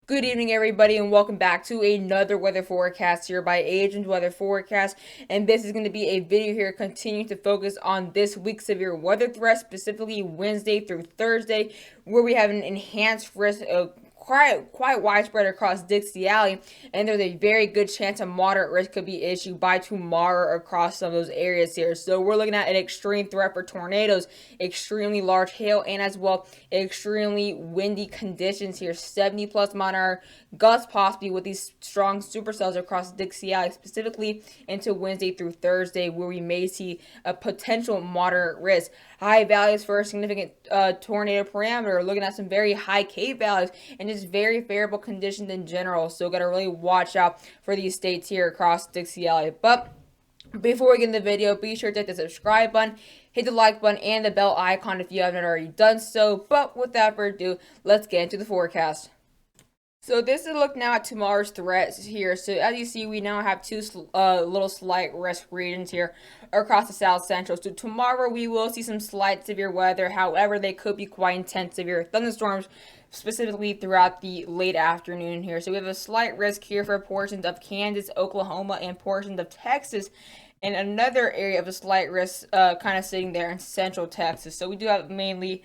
Good evening, everybody, and welcome back to another weather forecast here by Agent Weather Forecast. And this is going to be a video here continuing to focus on this week's severe weather threat, specifically Wednesday through Thursday, where we have an enhanced risk of quite widespread across Dixie Alley, and there's a very good chance a moderate risk could be issued by tomorrow across some of those areas here. So we're looking at an extreme threat for tornadoes, extremely large hail, and as well extremely windy conditions here. 70 plus mile an hour gusts possibly with these strong supercells across Dixie Alley, specifically into Wednesday through Thursday, where we may see a potential moderate risk. High values for a significant tornado parameter, looking at some very high K values, and just very favorable conditions in general. So got to really watch out for these states here across Dixie Alley. But before we get in the video, be sure to hit the subscribe button, hit the like button, and the bell icon if you haven't already done so. But without further ado, let's get into the forecast. So this is a look now at tomorrow's threats here. So as you see, we now have two little slight risk regions here across the south central. So tomorrow we will see some slight severe weather. However, they could be quite intense severe thunderstorms, specifically throughout the late afternoon here. So we have a slight risk here for portions of Kansas, Oklahoma, and portions of Texas. And another area of a slight risk kind of sitting there in central Texas. So we do have mainly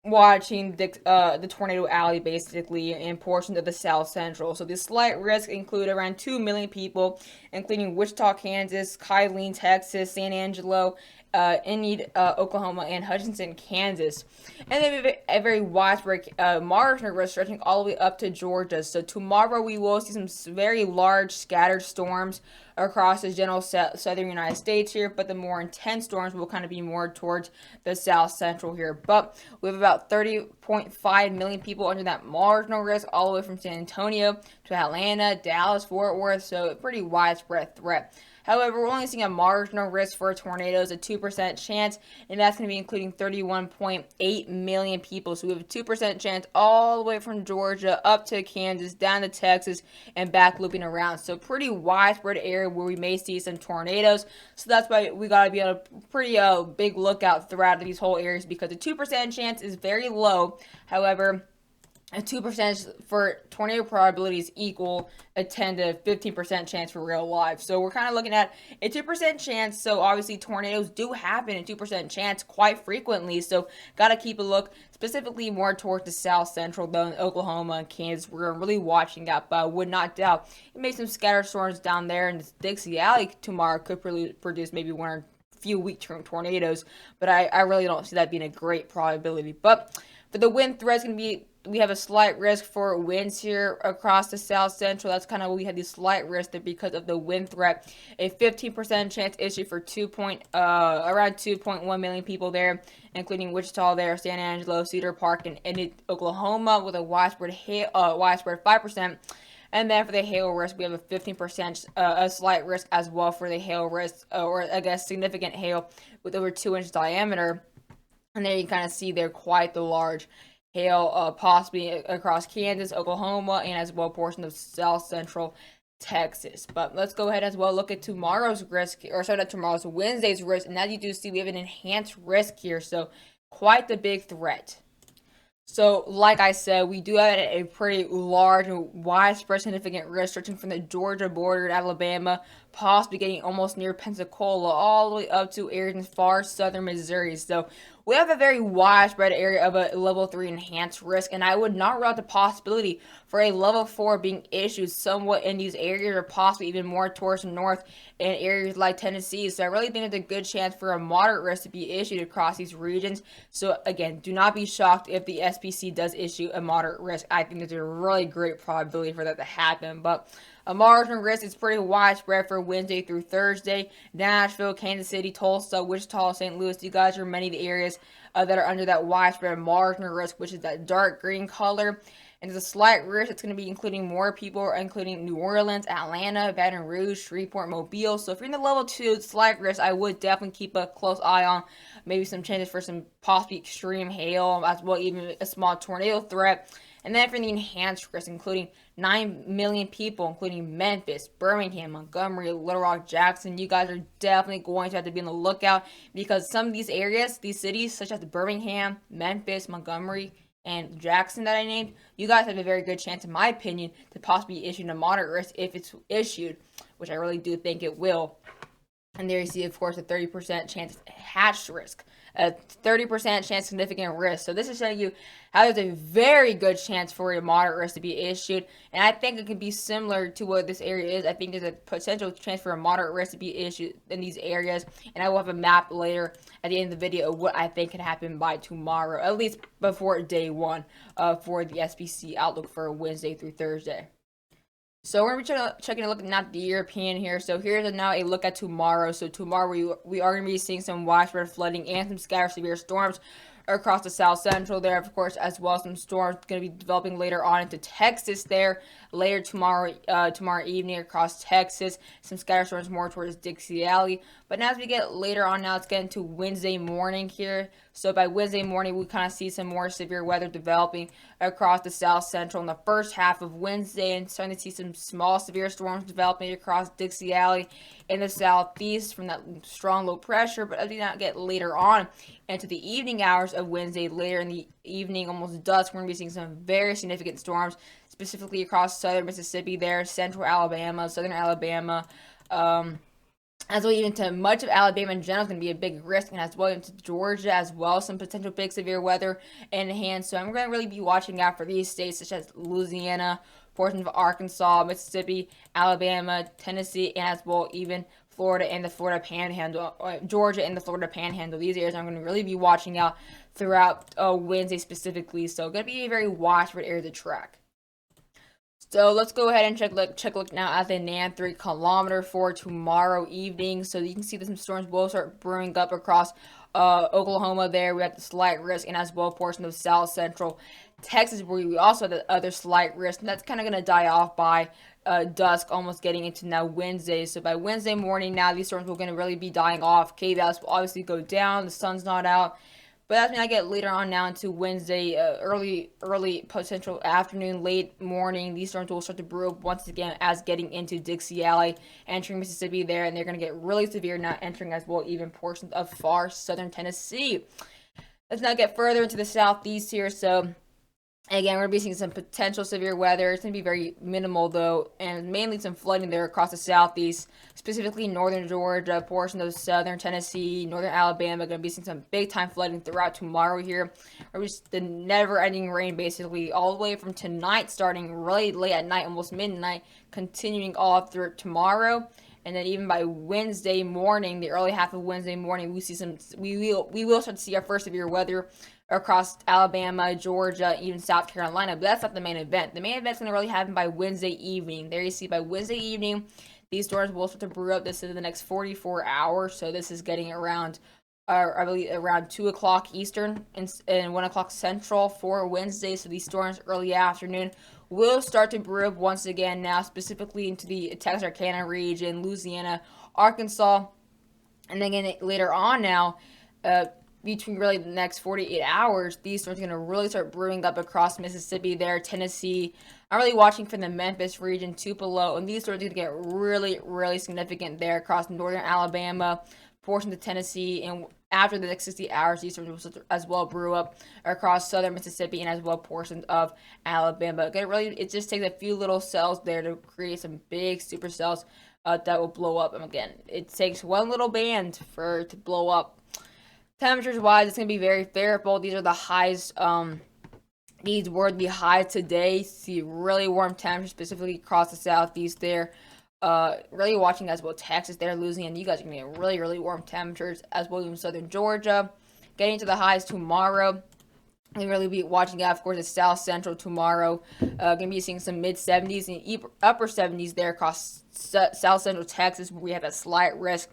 watching the tornado alley basically in portions of the south central. So the slight risk include around 2 million people, including Wichita, Kansas, Kylene, Texas, San Angelo, Enid, Oklahoma, and Hutchinson, Kansas. And then we have a very widespread marginal risk stretching all the way up to Georgia. So tomorrow we will see some very large scattered storms across the general southern United States here, but the more intense storms will kind of be more towards the south central here. But we have about 30.5 million people under that marginal risk, all the way from San Antonio to Atlanta, Dallas, Fort Worth, so a pretty widespread threat. However, we're only seeing a marginal risk for tornadoes, a 2% chance, and that's going to be including 31.8 million people. So we have a 2% chance all the way from Georgia up to Kansas, down to Texas, and back looping around. So pretty widespread area where we may see some tornadoes. So that's why we got to be on a pretty big lookout throughout these whole areas, because the 2% chance is very low. However, a 2% for tornado probabilities equal a 10 to 15% chance for real life. So we're kind of looking at a 2% chance. So obviously tornadoes do happen in 2% chance quite frequently. So got to keep a look specifically more towards the south central, though, in Oklahoma and Kansas. We're really watching out, but I would not doubt it may some scattered storms down there in the Dixie Alley tomorrow could produce maybe one or few weak tornadoes. But I really don't see that being a great probability. But for the wind threat, it's going to be, we have a slight risk for winds here across the south central. That's kind of what we had the slight risk there because of the wind threat. A 15% chance issue for around 2.1 million people there, including Wichita there, San Angelo, Cedar Park, and Enid, Oklahoma, with a widespread 5%. And then for the hail risk, we have a 15% a slight risk as well for the hail risk, or I guess significant hail with over 2 inch diameter. And there you can kind of see there quite the large hail, possibly across Kansas, Oklahoma, and as well portion of south central Texas. But let's go ahead as well look at tomorrow's risk, or sorry, not tomorrow's, Wednesday's risk. And as you do see, we have an enhanced risk here, so quite the big threat. So, like I said, we do have a pretty large and widespread significant risk stretching from the Georgia border to Alabama, possibly getting almost near Pensacola, all the way up to areas in far southern Missouri. So, we have a very widespread area of a level 3 enhanced risk, and I would not rule out the possibility for a level 4 being issued somewhat in these areas, or possibly even more towards the north in areas like Tennessee. So I really think there's a good chance for a moderate risk to be issued across these regions. So again, do not be shocked if the SPC does issue a moderate risk. I think there's a really great probability for that to happen. But a marginal risk is pretty widespread for Wednesday through Thursday. Nashville, Kansas City, Tulsa, Wichita, St. Louis. You guys are many of the areas that are under that widespread marginal risk, which is that dark green color. And there's a slight risk it's going to be including more people, including New Orleans, Atlanta, Baton Rouge, Shreveport, Mobile. So if you're in the level 2 slight risk, I would definitely keep a close eye on maybe some chances for some possibly extreme hail, as well even a small tornado threat. And then for the enhanced risk, including 9 million people, including Memphis, Birmingham, Montgomery, Little Rock, Jackson, you guys are definitely going to have to be on the lookout, because some of these areas, these cities, such as Birmingham, Memphis, Montgomery, and Jackson that I named, you guys have a very good chance, in my opinion, to possibly issue a moderate risk if it's issued, which I really do think it will. And there you see, of course, a 30% chance hatched risk, a 30% chance significant risk. So this is showing you how there's a very good chance for a moderate risk to be issued. And I think it could be similar to what this area is. I think there's a potential chance for a moderate risk to be issued in these areas. And I will have a map later at the end of the video of what I think can happen by tomorrow, at least before day one for the SPC outlook for Wednesday through Thursday. So we're going to be checking a look at the European here. So here's now a look at tomorrow. So tomorrow we are going to be seeing some widespread flooding and some scattered severe storms across the south central there, of course, as well as some storms going to be developing later on into Texas there later tomorrow evening across Texas. Some scattered storms more towards Dixie Alley. But now as we get later on, now let's get into Wednesday morning here. So by Wednesday morning, we kind of see some more severe weather developing across the south central in the first half of Wednesday, and starting to see some small severe storms developing across Dixie Alley in the southeast from that strong low pressure. But as we not get later on into the evening hours of Wednesday, later in the evening, almost dusk, we're going to be seeing some very significant storms, specifically across southern Mississippi there, central Alabama, southern Alabama, as well even to much of Alabama in general is going to be a big risk, and as well into Georgia as well, some potential big severe weather in hand. So I'm going to really be watching out for these states such as Louisiana, portions of Arkansas, Mississippi, Alabama, Tennessee, and as well even Florida and the Florida Panhandle, Georgia and the Florida Panhandle. These areas I'm going to really be watching out throughout Wednesday specifically. So going to be a very watchful area to track. So let's go ahead and check look now at the NAM 3 kilometer for tomorrow evening. So you can see that some storms will start brewing up across Oklahoma there. We have the slight risk, and as well portion of south central Texas, where we also have the other slight risk, and that's kind of going to die off by dusk, almost getting into now Wednesday. So by Wednesday morning now, these storms will going to really be dying off. KVALs will obviously go down. The sun's not out. But as I get later on now into Wednesday, early potential afternoon, late morning, these storms will start to brew up once again as getting into Dixie Alley, entering Mississippi there, and they're going to get really severe now, entering as well even portions of far southern Tennessee. Let's now get further into the southeast here. So again, we're going to be seeing some potential severe weather. It's going to be very minimal, though, and mainly some flooding there across the southeast, specifically northern Georgia, portion of southern Tennessee, northern Alabama. Going to be seeing some big-time flooding throughout tomorrow here. Or just the never-ending rain, basically, all the way from tonight, starting really late at night, almost midnight, continuing all through tomorrow. And then even by Wednesday morning, the early half of Wednesday morning, we will start to see our first severe weather across Alabama, Georgia, even South Carolina. But that's not the main event. The main event's going to really happen by Wednesday evening. There you see, by Wednesday evening, these storms will start to brew up. This is the next 44 hours. So this is getting around, I believe, around 2 o'clock Eastern and 1 o'clock Central for Wednesday. So these storms early afternoon will start to brew up once again now, specifically into the Texarkana region, Louisiana, Arkansas. And then again, later on now, between really the next 48 hours, these storms are going to really start brewing up across Mississippi there, Tennessee. I'm really watching for the Memphis region, Tupelo, and these storms are going to get really, really significant there across northern Alabama, portions of Tennessee, and after the next 60 hours, these storms will as well brew up across southern Mississippi and as well portions of Alabama. It just takes a few little cells there to create some big supercells that will blow up. And again, it takes one little band to blow up. Temperatures wise, it's going to be very variable. These are the highs. These were the highs today. See really warm temperatures, specifically across the southeast there. Really watching as well Texas there, Louisiana. You guys are going to get really, really warm temperatures as well in southern Georgia. Getting to the highs tomorrow. We'll really be watching out, of course, the south central tomorrow. Going to be seeing some mid 70s and upper 70s there across south central Texas, where we have a slight risk.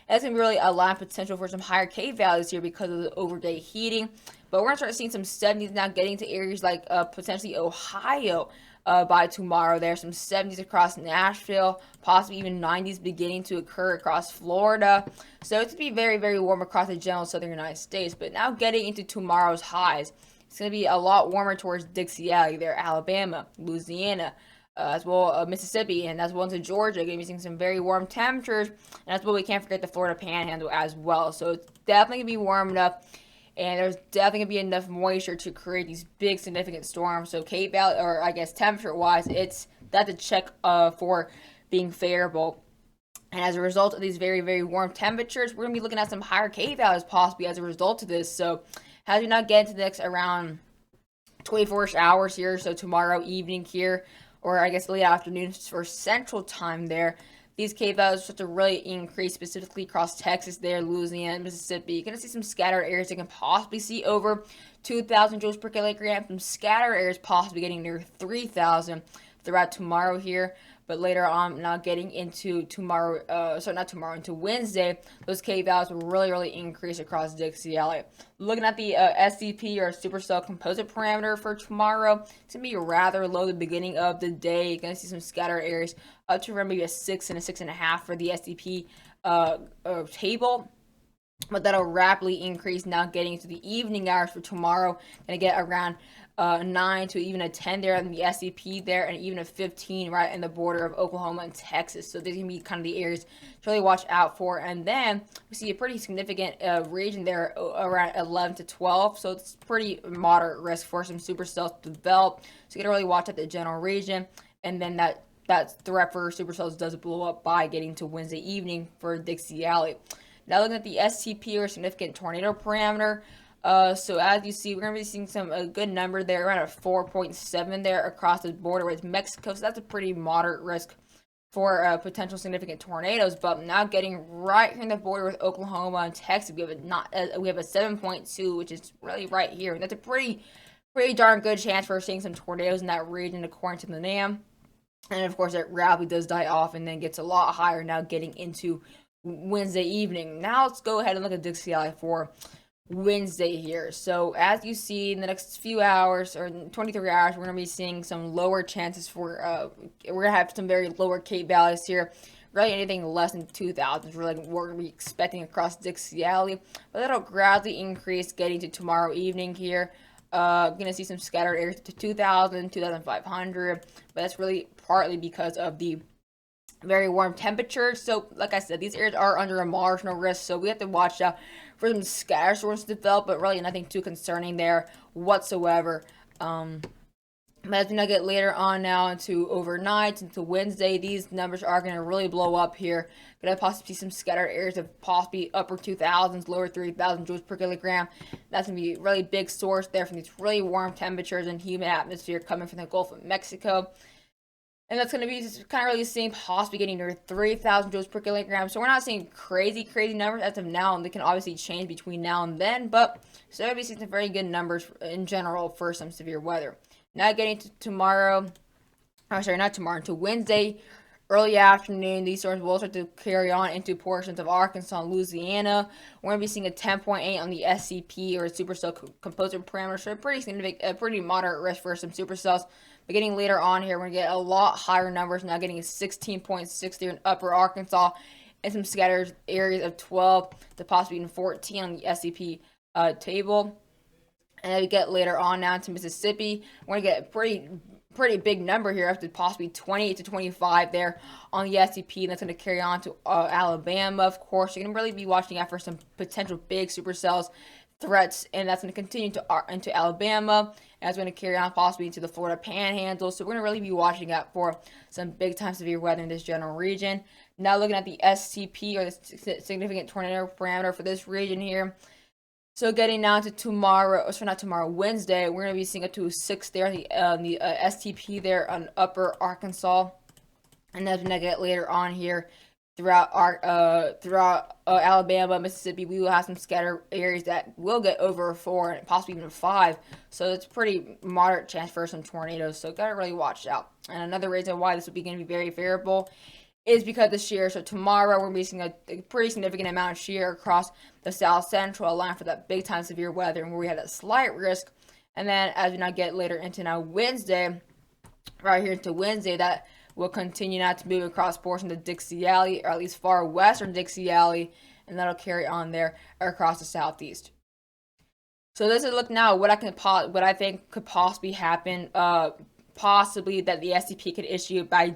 That's going to be really a lot of potential for some higher K values here because of the overday heating. But we're going to start seeing some 70s now getting to areas like potentially Ohio by tomorrow. There's some 70s across Nashville, possibly even 90s beginning to occur across Florida. So it's going to be very, very warm across the general southern United States. But now getting into tomorrow's highs, it's going to be a lot warmer towards Dixie Alley there, Alabama, Louisiana, as well Mississippi, and as well into Georgia. Going to be seeing some very warm temperatures, and as well we can't forget the Florida Panhandle as well. So it's definitely going to be warm enough and there's definitely gonna be enough moisture to create these big significant storms. So Cape Valley, or I guess temperature wise, that's a check for being favorable. And as a result of these very, very warm temperatures, we're going to be looking at some higher K values possibly as a result of this. So as we now get into the next around 24 hours here, so tomorrow evening here, or I guess late afternoon for Central Time there, these K values start to really increase specifically across Texas there, Louisiana, Mississippi. You're going to see some scattered areas that can possibly see over 2,000 joules per kilogram. Some scattered areas possibly getting near 3,000 throughout tomorrow here. But later on, now getting into tomorrow, not tomorrow, into Wednesday, those K values will really increase across Dixie Alley. Looking at the SCP, or supercell composite parameter for tomorrow, it's going to be rather low at the beginning of the day. You're going to see some scattered areas up to around maybe a 6 and a 6.5 for the SCP table. But that'll rapidly increase now getting into the evening hours for tomorrow. Gonna get around 9 to even a 10 there on the SCP there, and even a 15 right in the border of Oklahoma and Texas. So these are gonna be kind of the areas to really watch out for. And then we see a pretty significant region there around 11 to 12. So it's pretty moderate risk for some supercells to develop. So you gotta really watch at the general region. And then that threat for supercells does blow up by getting to Wednesday evening for Dixie Alley. Now looking at the STP, or significant tornado parameter. So as you see, we're going to be seeing a good number there, around a 4.7 there across the border with Mexico. So that's a pretty moderate risk for potential significant tornadoes. But now getting right here in the border with Oklahoma and Texas, we have a 7.2, which is really right here. And that's a pretty darn good chance for seeing some tornadoes in that region, according to the NAM. And of course, it rapidly does die off and then gets a lot higher now getting into Wednesday evening. Now let's go ahead and look at Dixie Alley for Wednesday here. So as you see in the next few hours, or 23 hours, we're going to be seeing some lower chances for, we're going to have some very lower Cape values here. Really anything less than 2,000 is really what we're going to be expecting across Dixie Alley. But that'll gradually increase getting to tomorrow evening here. Going to see some scattered areas to 2,000, 2,500. But that's really partly because of the very warm temperatures. So like I said, these areas are under a marginal risk, so we have to watch out for some scatter storms to develop, but really nothing too concerning there whatsoever. But as we now get later on now into overnight, into Wednesday, these numbers are going to really blow up here. Going to possibly see some scattered areas of possibly upper 2,000s, lower 3,000 joules per kilogram. That's going to be a really big source there from these really warm temperatures and humid atmosphere coming from the Gulf of Mexico. And that's going to be just kind of really seeing possibly getting near 3,000 joules per kilogram. So we're not seeing crazy numbers as of now, and they can obviously change between now and then. But so we'll be seeing some very good numbers in general for some severe weather. Now getting to tomorrow, not tomorrow, to Wednesday, early afternoon, these storms will start to carry on into portions of Arkansas and Louisiana. We're going to be seeing a 10.8 on the SCP, or supercell composite parameter. So a pretty moderate risk for some supercells. But getting later on here, we're going to get a lot higher numbers. Now getting a 16.6 there in upper Arkansas, and some scattered areas of 12 to possibly even 14 on the SCP table. And then we get later on now to Mississippi. We're going to get a pretty big number here, up to possibly 28 to 25 there on the SCP. And that's going to carry on to Alabama, of course. You're going to really be watching out for some potential big supercells threats, and that's going to continue into Alabama, and it's going to carry on possibly into the Florida Panhandle. So we're going to really be watching out for some big time severe weather in this general region. Now looking at the SCP, or the significant tornado parameter for this region here. So getting down to Wednesday, we're going to be seeing up to 6 there, the STP there on upper Arkansas, and then going to get later on here throughout Alabama, Mississippi. We will have some scattered areas that will get over 4 and possibly even 5. So it's a pretty moderate chance for some tornadoes. So gotta really watch out. And another reason why this will be going to be very favorable is because of the shear. So tomorrow we're seeing a pretty significant amount of shear across the south central line for that big time severe weather, and where we have that slight risk. And then as we now get later into Wednesday, right here into Wednesday, that will continue now to move across portions of Dixie Alley, or at least far western Dixie Alley, and that'll carry on there across the southeast. So this is a look now at what I think could possibly happen possibly that the SCP could issue by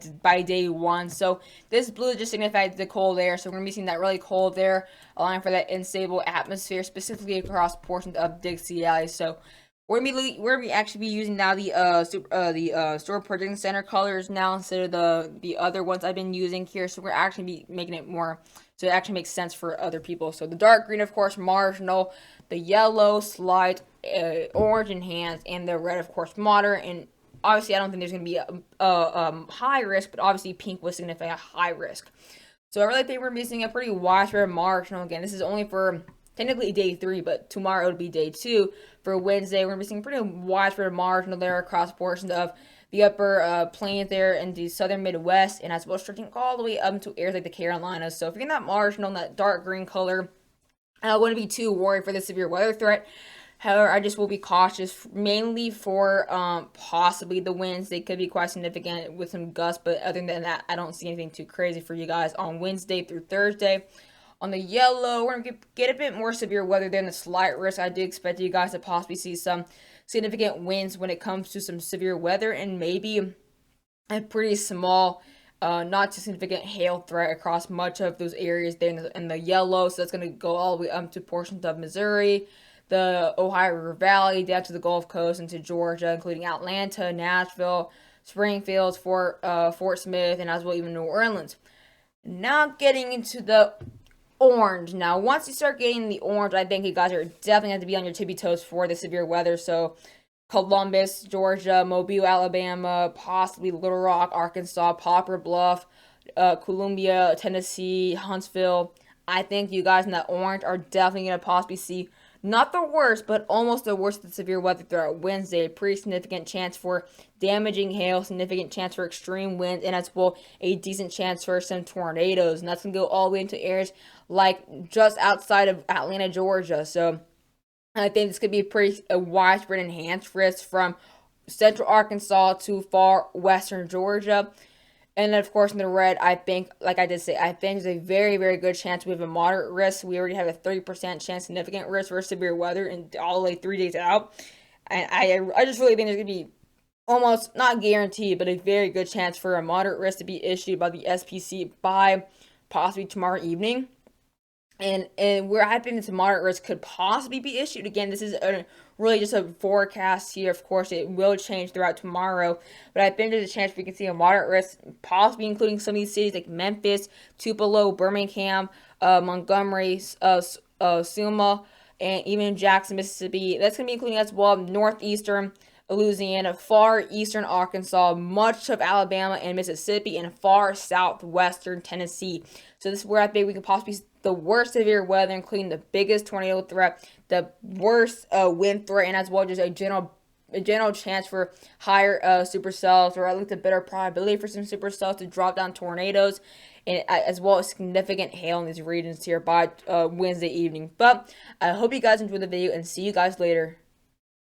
day 1. So this blue just signifies the cold air. So we're gonna be seeing that really cold air, allowing for that unstable atmosphere, specifically across portions of Dixie Alley. So we're gonna be actually be using now the store projection center colors now instead of the other ones I've been using here. So we're actually be making it more so it actually makes sense for other people. So the dark green, of course, marginal, the yellow, slight, orange, enhanced, and the red, of course, moderate. And obviously, I don't think there's going to be a high risk, but obviously, pink would signify a high risk. So I really think we're missing a pretty widespread marginal. Again, this is only for technically day 3, but tomorrow would be day 2. For Wednesday, we're missing pretty widespread marginal there across portions of the upper plains there in the southern Midwest, and as well stretching all the way up into areas like the Carolinas. So if you're getting that marginal, that dark green color, I wouldn't be too worried for the severe weather threat. However, I just will be cautious, mainly for possibly the winds. They could be quite significant with some gusts, but other than that, I don't see anything too crazy for you guys on Wednesday through Thursday. On the yellow, we're going to get a bit more severe weather than the slight risk. I do expect you guys to possibly see some significant winds when it comes to some severe weather, and maybe a pretty small, not too significant hail threat across much of those areas there in the yellow. So that's going to go all the way up to portions of Missouri, the Ohio River Valley, down to the Gulf Coast, into Georgia, including Atlanta, Nashville, Springfield, Fort Smith, and as well even New Orleans. Now getting into the orange. Now, once you start getting the orange, I think you guys are definitely going to be on your tippy toes for the severe weather. So Columbus, Georgia, Mobile, Alabama, possibly Little Rock, Arkansas, Poplar Bluff, Columbia, Tennessee, Huntsville. I think you guys in that orange are definitely going to possibly see not the worst, but almost the worst of the severe weather throughout Wednesday. Pretty significant chance for damaging hail, significant chance for extreme winds, and as well a decent chance for some tornadoes. And that's going to go all the way into areas like just outside of Atlanta, Georgia. So I think this could be a widespread enhanced risk from central Arkansas to far western Georgia. And then, of course, in the red, I think, like I did say, I think there's a very, very good chance we have a moderate risk. We already have a 30% chance, significant risk for severe weather, and all the way 3 days out. And I just really think there's going to be almost, not guaranteed, but a very good chance for a moderate risk to be issued by the SPC by possibly tomorrow evening. And where I think this moderate risk could possibly be issued. Again, this is really just a forecast here. Of course, it will change throughout tomorrow. But I think there's a chance we can see a moderate risk, possibly including some of these cities like Memphis, Tupelo, Birmingham, Montgomery, Selma, and even Jackson, Mississippi. That's going to be including as well northeastern Louisiana, far eastern Arkansas, much of Alabama and Mississippi, and far southwestern Tennessee. So this is where I think we could possibly see the worst severe weather, including the biggest tornado threat, the worst wind threat, and as well just a general chance for higher supercells, or at least a better probability for some supercells to drop down tornadoes, and as well as significant hail in these regions here by Wednesday evening. But I hope you guys enjoyed the video, and see you guys later.